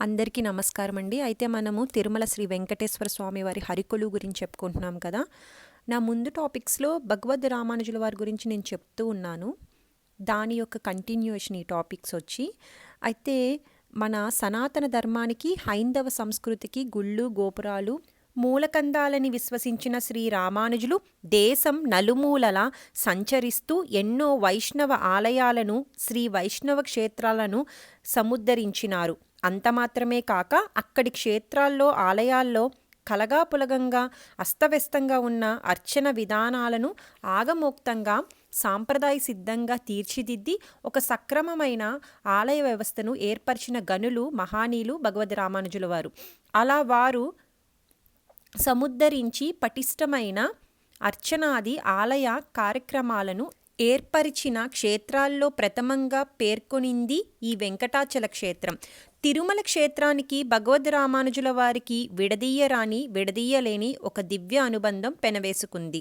అందరికీ నమస్కారం అండి. అయితే మనము తిరుమల శ్రీ వెంకటేశ్వర స్వామి వారి హరికొలువు గురించి చెప్పుకుంటున్నాం కదా. నా ముందు టాపిక్స్లో భగవద్ రామానుజుల వారి గురించి నేను చెప్తూ ఉన్నాను. దాని యొక్క కంటిన్యూషన్ ఈ టాపిక్స్ వచ్చి, అయితే మన సనాతన ధర్మానికి, హైందవ సంస్కృతికి గుళ్ళు గోపురాలు మూలకందాలని విశ్వసించిన శ్రీ రామానుజులు దేశం నలుమూలలా సంచరిస్తూ ఎన్నో వైష్ణవ ఆలయాలను, శ్రీ వైష్ణవ క్షేత్రాలను సముద్ధరించినారు. అంత మాత్రమే కాక అక్కడి క్షేత్రాల్లో, ఆలయాల్లో కలగాపులగంగా అస్తవ్యస్తంగా ఉన్న అర్చన విధానాలను ఆగమోక్తంగా సాంప్రదాయ సిద్ధంగా తీర్చిదిద్ది ఒక సక్రమమైన ఆలయ వ్యవస్థను ఏర్పరిచిన గనులు మహానీయులు భగవద్ రామానుజుల వారు. అలా వారు సముద్ధరించి పటిష్టమైన అర్చనాది ఆలయ కార్యక్రమాలను ఏర్పరిచిన క్షేత్రాల్లో ప్రథమంగా పేర్కొనింది ఈ వెంకటాచల క్షేత్రం. తిరుమల క్షేత్రానికి భగవద్ రామానుజుల వారికి విడదీయలేని ఒక దివ్య అనుబంధం పెనవేసుకుంది.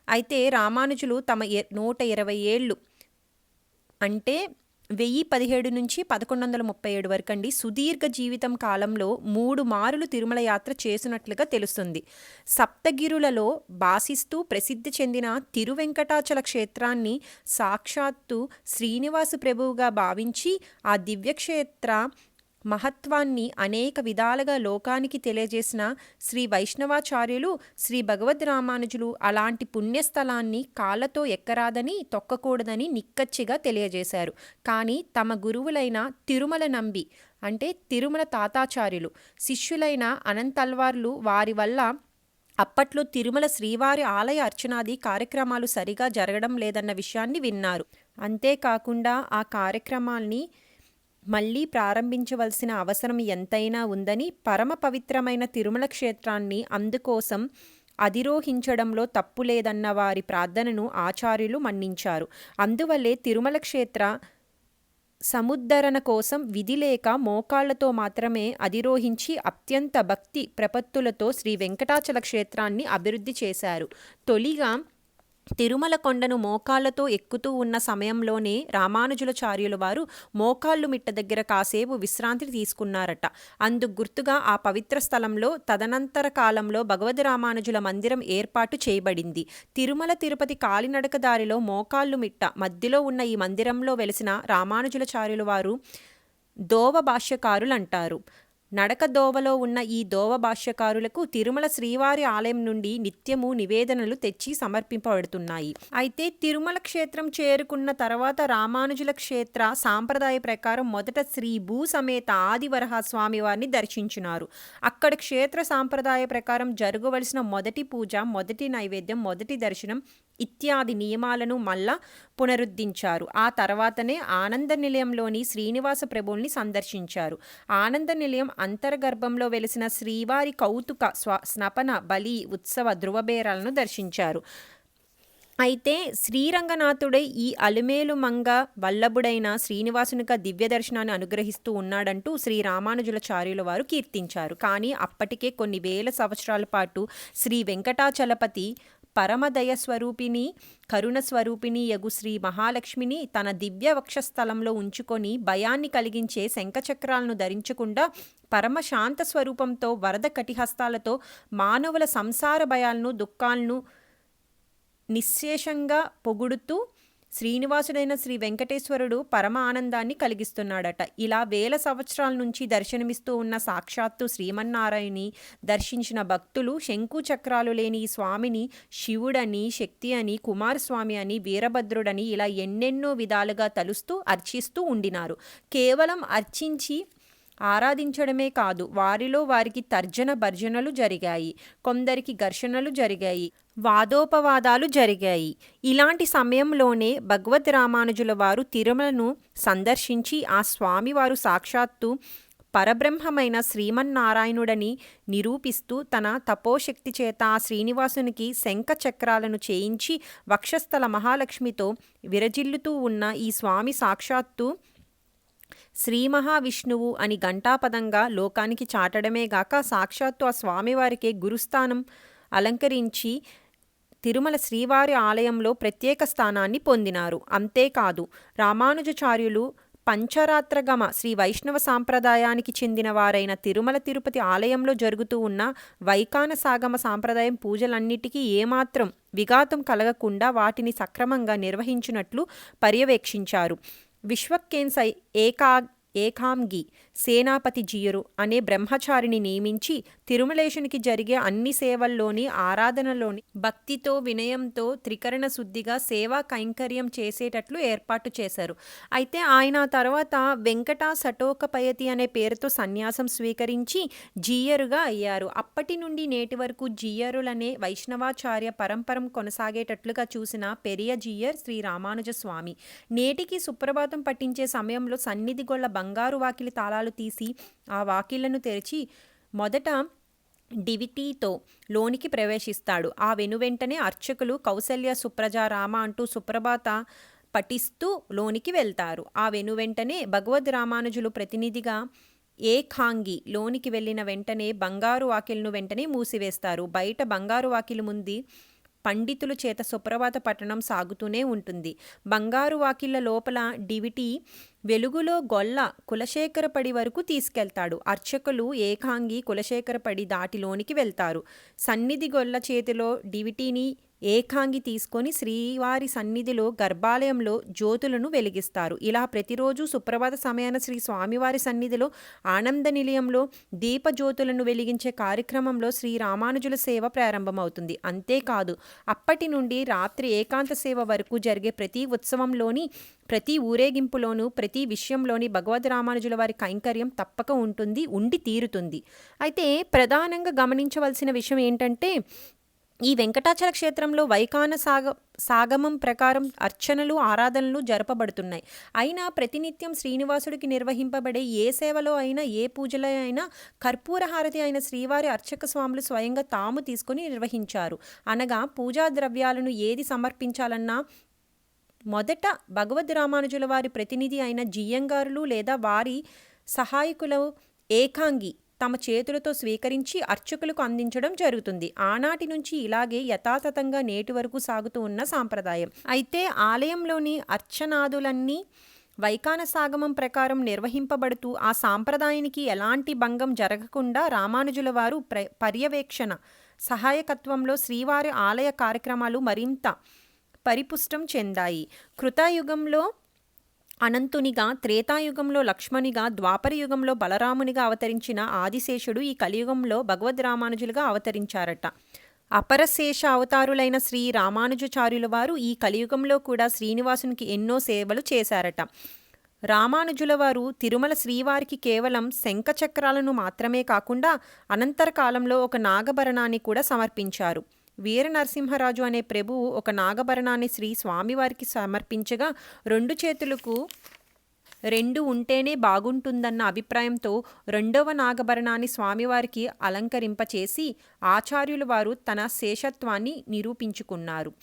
అయితే రామానుజులు తమ 120 ఏళ్ళు అంటే 1017 నుంచి 1137 వరకండి సుదీర్ఘ జీవితం కాలంలో 3 మారులు తిరుమల యాత్ర చేసినట్లుగా తెలుస్తుంది. సప్తగిరులలో భాసిస్తూ ప్రసిద్ధి చెందిన తిరువెంకటాచల క్షేత్రాన్ని సాక్షాత్తు శ్రీనివాస ప్రభువుగా భావించి ఆ దివ్యక్షేత్ర మహత్వాన్ని అనేక విధాలుగా లోకానికి తెలియజేసిన శ్రీ వైష్ణవాచార్యులు శ్రీ భగవద్ రామానుజులు అలాంటి పుణ్యస్థలాన్ని కాళ్ళతో ఎక్కరాదని, తొక్కకూడదని నిక్కచ్చిగా తెలియజేశారు. కానీ తమ గురువులైన తిరుమల నంబి అంటే తిరుమల తాతాచార్యులు శిష్యులైన అనంతల్వార్లు వారి వల్ల అప్పట్లో తిరుమల శ్రీవారి ఆలయ అర్చనాది కార్యక్రమాలు సరిగా జరగడం లేదన్న విషయాన్ని విన్నారు. అంతేకాకుండా ఆ కార్యక్రమాల్ని మళ్ళీ ప్రారంభించవలసిన అవసరం ఎంతైనా ఉందని, పరమ పవిత్రమైన తిరుమల క్షేత్రాన్ని అందుకోసం అధిరోహించడంలో తప్పులేదన్న వారి ప్రార్థనను ఆచార్యులు మన్నించారు. అందువల్లే తిరుమల క్షేత్ర సముద్ధరణ కోసం విధి లేక మోకాళ్లతో మాత్రమే అధిరోహించి అత్యంత భక్తి ప్రపత్తులతో శ్రీ వెంకటాచల క్షేత్రాన్ని అభివృద్ధి చేశారు. తొలిగా తిరుమల కొండను మోకాళ్లతో ఎక్కుతూ ఉన్న సమయంలోనే రామానుజులాచార్యుల వారు మోకాళ్ళు మిట్ట దగ్గర కాసేపు విశ్రాంతి తీసుకున్నారట. అందుకు గుర్తుగా ఆ పవిత్ర స్థలంలో తదనంతర కాలంలో భగవద్ రామానుజుల మందిరం ఏర్పాటు చేయబడింది. తిరుమల తిరుపతి కాలినడక దారిలో మోకాళ్ళు మిట్ట మధ్యలో ఉన్న ఈ మందిరంలో వెలిసిన రామానుజులాచార్యుల వారు దోవ భాష్యకారులంటారు. నడక దోవలో ఉన్న ఈ దోవ భాష్యకారులకు తిరుమల శ్రీవారి ఆలయం నుండి నిత్యము నివేదనలు తెచ్చి సమర్పింపబడుతున్నాయి. అయితే తిరుమల క్షేత్రం చేరుకున్న తర్వాత రామానుజుల క్షేత్ర సాంప్రదాయ ప్రకారం మొదట శ్రీ భూ సమేత ఆదివరహ స్వామి వారిని దర్శించినారు. అక్కడ క్షేత్ర సాంప్రదాయ ప్రకారం జరగవలసిన మొదటి పూజ, మొదటి నైవేద్యం, మొదటి దర్శనం ఇత్యాది నియమాలను మళ్ళా పునరుద్ధరించారు. ఆ తర్వాతనే ఆనంద నిలయంలోని శ్రీనివాస ప్రభువుల్ని సందర్శించారు. ఆనంద నిలయం అంతర్గర్భంలో వెలిసిన శ్రీవారి కౌతుక స్నపన బలి ఉత్సవ ధృవబేరాలను దర్శించారు. అయితే శ్రీరంగనాథుడై ఈ అలుమేలు మంగ వల్లభుడైన శ్రీనివాసునిగా దివ్య దర్శనాన్ని అనుగ్రహిస్తూ ఉన్నాడంటూ శ్రీ రామానుజులాచార్యుల వారు కీర్తించారు. కానీ అప్పటికే కొన్ని వేల సంవత్సరాల పాటు శ్రీ వెంకటాచలపతి పరమదయ స్వరూపిణి, కరుణ స్వరూపిణి యగు శ్రీ మహాలక్ష్మిని తన దివ్య వక్షస్థలంలో ఉంచుకొని భయాన్ని కలిగించే శంఖచక్రాలను ధరించకుండా పరమ శాంత స్వరూపంతో వరద కటిహస్తాలతో మానవుల సంసార భయాలను, దుఃఖాలను నిశ్శేషంగా పొగుడుతూ శ్రీనివాసుడైన శ్రీ వెంకటేశ్వరుడు పరమ ఆనందాన్ని కలిగిస్తున్నాడట. ఇలా వేల సంవత్సరాల నుంచి దర్శనమిస్తూ ఉన్న సాక్షాత్తు శ్రీమన్నారాయణి దర్శించిన భక్తులు శంకు చక్రాలు లేని ఈ స్వామిని శివుడని, శక్తి అని, కుమారస్వామి అని, వీరభద్రుడని ఇలా ఎన్నెన్నో విధాలుగా తలుస్తూ అర్చిస్తూ ఉండినారు. కేవలం అర్చించి ఆరాధించడమే కాదు, వారిలో వారికి తర్జన భర్జనలు జరిగాయి, కొందరికి ఘర్షణలు జరిగాయి, వాదోపవాదాలు జరిగాయి. ఇలాంటి సమయంలోనే భగవద్ రామానుజుల వారు తిరుమలను సందర్శించి ఆ స్వామివారు సాక్షాత్తు పరబ్రహ్మమైన శ్రీమన్నారాయణుడని నిరూపిస్తూ తన తపోశక్తి చేత ఆ శ్రీనివాసునికి శంఖ చక్రాలను చేయించి వక్షస్థల మహాలక్ష్మితో విరజిల్లుతూ ఉన్న ఈ స్వామి సాక్షాత్తు శ్రీ మహావిష్ణువు అని ఘంటాపదంగా లోకానికి చాటడమే గాక సాక్షాత్తు ఆ స్వామివారికే గురుస్థానం అలంకరించి తిరుమల శ్రీవారి ఆలయంలో ప్రత్యేక స్థానాన్ని పొందినారు. అంతేకాదు రామానుజాచార్యులు పంచరాత్రగమ శ్రీ వైష్ణవ సాంప్రదాయానికి చెందిన వారైన తిరుమల తిరుపతి ఆలయంలో జరుగుతూ ఉన్న వైఖానసాగమ సాంప్రదాయం పూజలన్నిటికీ ఏమాత్రం విఘాతం కలగకుండా వాటిని సక్రమంగా నిర్వహించినట్లు పర్యవేక్షించారు. విశ్వక్సేన్ ఏకాంగి సేనాపతి జీయరు అనే బ్రహ్మచారిని నియమించి తిరుమలేశునికి జరిగే అన్ని సేవల్లోని ఆరాధనలోని భక్తితో వినయంతో త్రికరణ శుద్ధిగా సేవా కైంకర్యం చేసేటట్లు ఏర్పాటు చేశారు. అయితే ఆయన తర్వాత వెంకట సటోకపయతి అనే పేరుతో సన్యాసం స్వీకరించి జీయరుగా అయ్యారు. అప్పటి నుండి నేటి వరకు జీయరులనే వైష్ణవాచార్య పరంపరం కొనసాగేటట్లుగా చూసిన పెరియ జీయర్ శ్రీ రామానుజ స్వామి. నేటికి సుప్రభాతం పట్టించే సమయంలో సన్నిధి గొల్ల బంగారు వాకిలి తాళాలు తీసి ఆ వాకిళ్లను తెరిచి మొదట డివిటీతో లోనికి ప్రవేశిస్తాడు. ఆ వెనువెంటనే అర్చకులు కౌసల్య సుప్రజ రామ అంటూ సుప్రభాత పఠిస్తూ లోనికి వెళ్తారు. ఆ వెనువెంటనే భగవద్ రామానుజులు ప్రతినిధిగా ఏకాంగి లోనికి వెళ్ళిన వెంటనే బంగారు వాకిలను వెంటనే మూసివేస్తారు. బయట బంగారు వాకిలి ముందు పండితుల చేత సుప్రభాత పఠనం సాగుతూనే ఉంటుంది. బంగారు వాకిళ్ల లోపల డివిటీ వెలుగులో గొల్ల కులశేఖరపడి వరకు తీసుకెళ్తాడు. అర్చకులు ఏకాంగి కులశేఖరపడి దాటిలోనికి వెళ్తారు. సన్నిధి గొల్ల చేతిలో డివిటీని ఏకాంగి తీసుకొని శ్రీవారి సన్నిధిలో గర్భాలయంలో జ్యోతులను వెలిగిస్తారు. ఇలా ప్రతిరోజు సుప్రభాత సమయాన శ్రీ స్వామివారి సన్నిధిలో ఆనంద నిలయంలో దీపజ్యోతులను వెలిగించే కార్యక్రమంలో శ్రీ రామానుజుల సేవ ప్రారంభమవుతుంది. అంతేకాదు అప్పటి నుండి రాత్రి ఏకాంత సేవ వరకు జరిగే ప్రతి ఉత్సవంలోని ప్రతి ఊరేగింపులోనూ ప్రతి విషయంలోని భగవద్ రామానుజుల వారి కైంకర్యం తప్పక ఉండి తీరుతుంది. అయితే ప్రధానంగా గమనించవలసిన విషయం ఏంటంటే ఈ వెంకటాచల క్షేత్రంలో సాగమం ప్రకారం అర్చనలు ఆరాధనలు జరపబడుతున్నాయి. అయినా ప్రతినిత్యం శ్రీనివాసుడికి నిర్వహింపబడే ఏ సేవలో అయినా ఏ పూజలో అయినా కర్పూర హారతి అయిన శ్రీవారి అర్చక స్వాములు స్వయంగా తాము తీసుకొని నిర్వహించారు. అనగా పూజా ద్రవ్యాలను ఏది సమర్పించాలన్నా మొదట భగవద్ రామానుజుల వారి ప్రతినిధి అయిన జియ్యంగారులు లేదా వారి సహాయకులు ఏకాంగి తమ చేతులతో స్వీకరించి అర్చకులకు అందించడం జరుగుతుంది. ఆనాటి నుంచి ఇలాగే యథాతథంగా నేటి వరకు సాగుతూ ఉన్న సాంప్రదాయం. అయితే ఆలయంలోని అర్చనాదులన్నీ వైఖానసాగమం ప్రకారం నిర్వహింపబడుతూ ఆ సాంప్రదాయానికి ఎలాంటి భంగం జరగకుండా రామానుజుల వారు పర్యవేక్షణ సహాయకత్వంలో శ్రీవారి ఆలయ కార్యక్రమాలు మరింత పరిపుష్టం చెందాయి. కృతాయుగంలో అనంతునిగా, త్రేతాయుగంలో లక్ష్మణిగా, ద్వాపర యుగంలో బలరామునిగా అవతరించిన ఆదిశేషుడు ఈ కలియుగంలో భగవద్ రామానుజులుగా అవతరించారట. అపరశేష అవతారులైన శ్రీ రామానుజాచార్యుల వారు ఈ కలియుగంలో కూడా శ్రీనివాసునికి ఎన్నో సేవలు చేశారట. రామానుజుల వారు తిరుమల శ్రీవారికి కేవలం శంఖచక్రాలను మాత్రమే కాకుండా అనంతర కాలంలో ఒక నాగభరణాన్ని కూడా సమర్పించారు. వీర నరసింహరాజు అనే ప్రభువు ఒక నాగభరణాన్ని శ్రీ స్వామివారికి సమర్పించగా 2 చేతులకు 2 ఉంటేనే బాగుంటుందన్న అభిప్రాయంతో 2వ నాగభరణాన్ని స్వామివారికి అలంకరింపచేసి ఆచార్యుల వారు తన శేషత్వాన్ని నిరూపించుకున్నారు.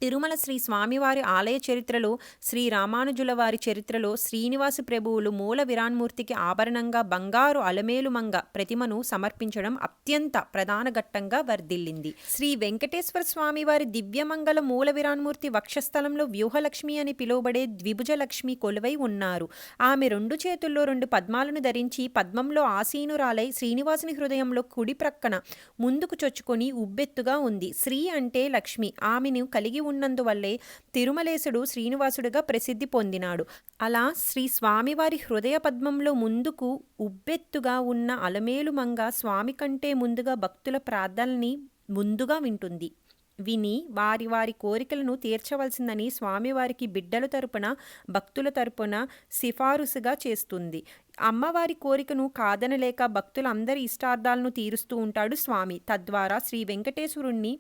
తిరుమల శ్రీ స్వామివారి ఆలయ చరిత్రలో శ్రీ రామానుజుల వారి చరిత్రలో శ్రీనివాస ప్రభువులు మూల విరాన్మూర్తికి ఆభరణంగా బంగారు అలమేలుమంగ ప్రతిమను సమర్పించడం అత్యంత ప్రధాన ఘట్టంగా వర్ధిల్లింది. శ్రీ వెంకటేశ్వర స్వామివారి దివ్యమంగళ మూల విరాన్మూర్తి వక్షస్థలంలో వ్యూహలక్ష్మి అని పిలువబడే ద్విభుజలక్ష్మి కొలువై ఉన్నారు. ఆమె 2 చేతుల్లో 2 పద్మాలను ధరించి పద్మంలో ఆసీనురాలై శ్రీనివాసుని హృదయంలో కుడి ప్రక్కన ముందుకు చొచ్చుకొని ఉబ్బెత్తుగా ఉంది. శ్రీ అంటే లక్ష్మి. ఆమెను కలిగి ఉన్నందువల్లే తిరుమలేశుడు శ్రీనివాసుడిగా ప్రసిద్ధి పొందినాడు. అలా శ్రీ స్వామివారి హృదయ పద్మంలో ముందుకు ఉబ్బెత్తుగా ఉన్న అలమేలుమంగ స్వామి కంటే ముందుగా భక్తుల ప్రార్థనల్ని ముందుగా వింటుంది. విని వారి వారి కోరికలను తీర్చవలసిందని స్వామివారికి బిడ్డల తరపున భక్తుల తరపున సిఫారసుగా చేస్తుంది. అమ్మవారి కోరికను కాదనలేక భక్తులందరి ఇష్టార్థాలను తీరుస్తూ ఉంటాడు స్వామి. తద్వారా శ్రీ వెంకటేశ్వరుణ్ణి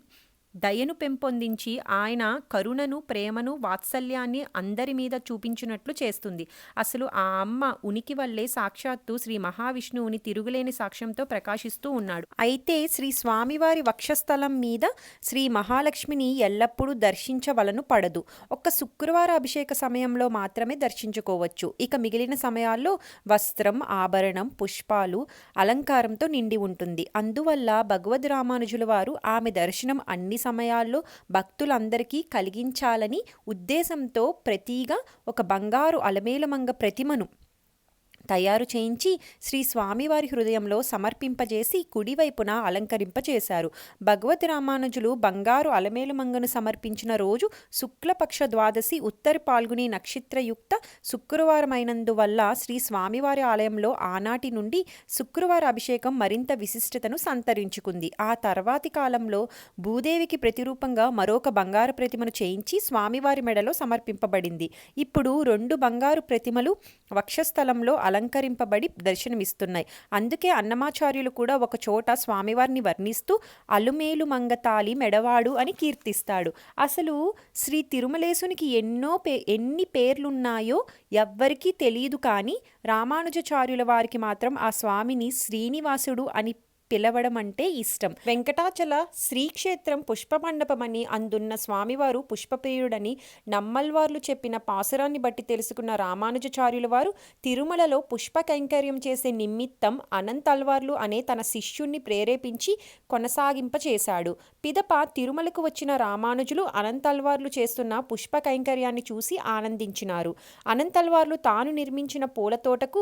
దయను పెంపొందించి ఆయన కరుణను, ప్రేమను, వాత్సల్యాన్ని అందరి మీద చూపించినట్లు చేస్తుంది. అసలు ఆ అమ్మ ఉనికి వల్లే సాక్షాత్తు శ్రీ మహావిష్ణువుని తిరుగులేని సాక్ష్యంతో ప్రకాశిస్తూ ఉన్నాడు. అయితే శ్రీ స్వామివారి వక్షస్థలం మీద శ్రీ మహాలక్ష్మిని ఎల్లప్పుడూ దర్శించవలను పడదు. ఒక్క శుక్రవార అభిషేక సమయంలో మాత్రమే దర్శించుకోవచ్చు. ఇక మిగిలిన సమయాల్లో వస్త్రం, ఆభరణం, పుష్పాలు, అలంకారంతో నిండి ఉంటుంది. అందువల్ల భగవద్ రామానుజుల వారు ఆమె దర్శనం అన్ని సమయాల్లో భక్తులందరికీ కలిగించాలని ఉద్దేశంతో ప్రతిగా ఒక బంగారు అలమేలుమంగ ప్రతిమను తయారు చేయించి శ్రీ స్వామివారి హృదయంలో సమర్పింపజేసి కుడివైపున అలంకరింపచేశారు. భగవతి రామానుజులు బంగారు అలమేలుమంగను సమర్పించిన రోజు శుక్లపక్ష ద్వాదశి ఉత్తర పాల్గొని నక్షత్రయుక్త శుక్రవారమైనందువల్ల శ్రీ స్వామివారి ఆలయంలో ఆనాటి నుండి శుక్రవార అభిషేకం మరింత విశిష్టతను సంతరించుకుంది. ఆ తర్వాతి కాలంలో భూదేవికి ప్రతిరూపంగా మరొక బంగారు ప్రతిమను చేయించి స్వామివారి మెడలో సమర్పింపబడింది. ఇప్పుడు 2 బంగారు ప్రతిమలు వక్షస్థలంలో అలంకరింపబడి దర్శనమిస్తున్నాయి. అందుకే అన్నమాచార్యులు కూడా ఒక చోట స్వామివారిని వర్ణిస్తూ అలుమేలు మంగతాలి మెడవాడు అని కీర్తిస్తాడు. అసలు శ్రీ తిరుమలేశునికి ఎన్ని పేర్లున్నాయో ఎవ్వరికీ తెలియదు, కానీ రామానుజాచార్యుల వారికి మాత్రం ఆ స్వామిని శ్రీనివాసుడు అని పిలవడం అంటే ఇష్టం. వెంకటాచల శ్రీక్షేత్రం పుష్పమండపమని, అందున్న స్వామివారు పుష్పప్రియుడని నమ్మల్వార్లు చెప్పిన పాసురాన్ని బట్టి తెలుసుకున్న రామానుజాచార్యుల వారు తిరుమలలో పుష్ప కైంకర్యం చేసే నిమిత్తం అనంతల్వార్లు అనే తన శిష్యుణ్ణి ప్రేరేపించి కొనసాగింపచేశాడు. పిదప తిరుమలకు వచ్చిన రామానుజులు అనంతల్వార్లు చేస్తున్న పుష్ప కైంకర్యాన్ని చూసి ఆనందించినారు. అనంతల్వార్లు తాను నిర్మించిన పూలతోటకు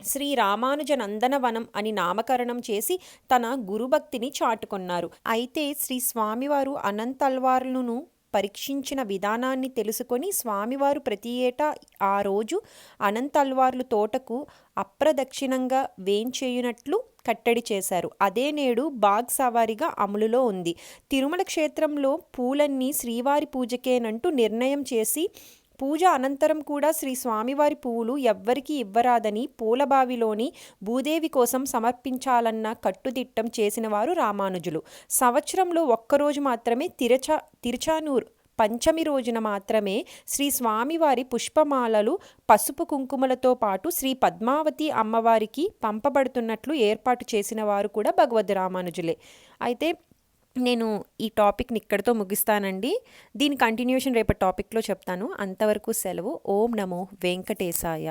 శ్రీ రామానుజ నందనవనం అని నామకరణం చేసి తన గురుభక్తిని చాటుకొన్నారు. అయితే శ్రీ స్వామివారు అనంతల్వార్లను పరీక్షించిన విధానాన్ని తెలుసుకొని స్వామివారు ప్రతి ఏటా ఆ రోజు అనంతల్వార్లు తోటకు అప్రదక్షిణంగా వేంచేయునట్లు కట్టడి చేశారు. అదే నేడు బాగ్ సవారీగా అమలులో ఉంది. తిరుమల క్షేత్రంలో పూలన్నీ శ్రీవారి పూజకేనంటూ నిర్ణయం చేసి పూజ అనంతరం కూడా శ్రీ స్వామివారి పువ్వులు ఎవ్వరికీ ఇవ్వరాదని పూలబావిలోని భూదేవి కోసం సమర్పించాలన్న కట్టుదిట్టం చేసినవారు రామానుజులు. సంవత్సరంలో ఒక్కరోజు మాత్రమే తిరుచానూర్ పంచమి రోజున మాత్రమే శ్రీ స్వామివారి పుష్పమాలలు పసుపు కుంకుమలతో పాటు శ్రీ పద్మావతి అమ్మవారికి పంపబడుతున్నట్లు ఏర్పాటు చేసిన వారు కూడా భగవద్ రామానుజులే. అయితే నేను ఈ టాపిక్ని ఇక్కడితో ముగిస్తానండి. దీని కంటిన్యూషన్ రేపటి టాపిక్లో చెప్తాను. అంతవరకు సెలవు. ఓం నమో వెంకటేశాయ.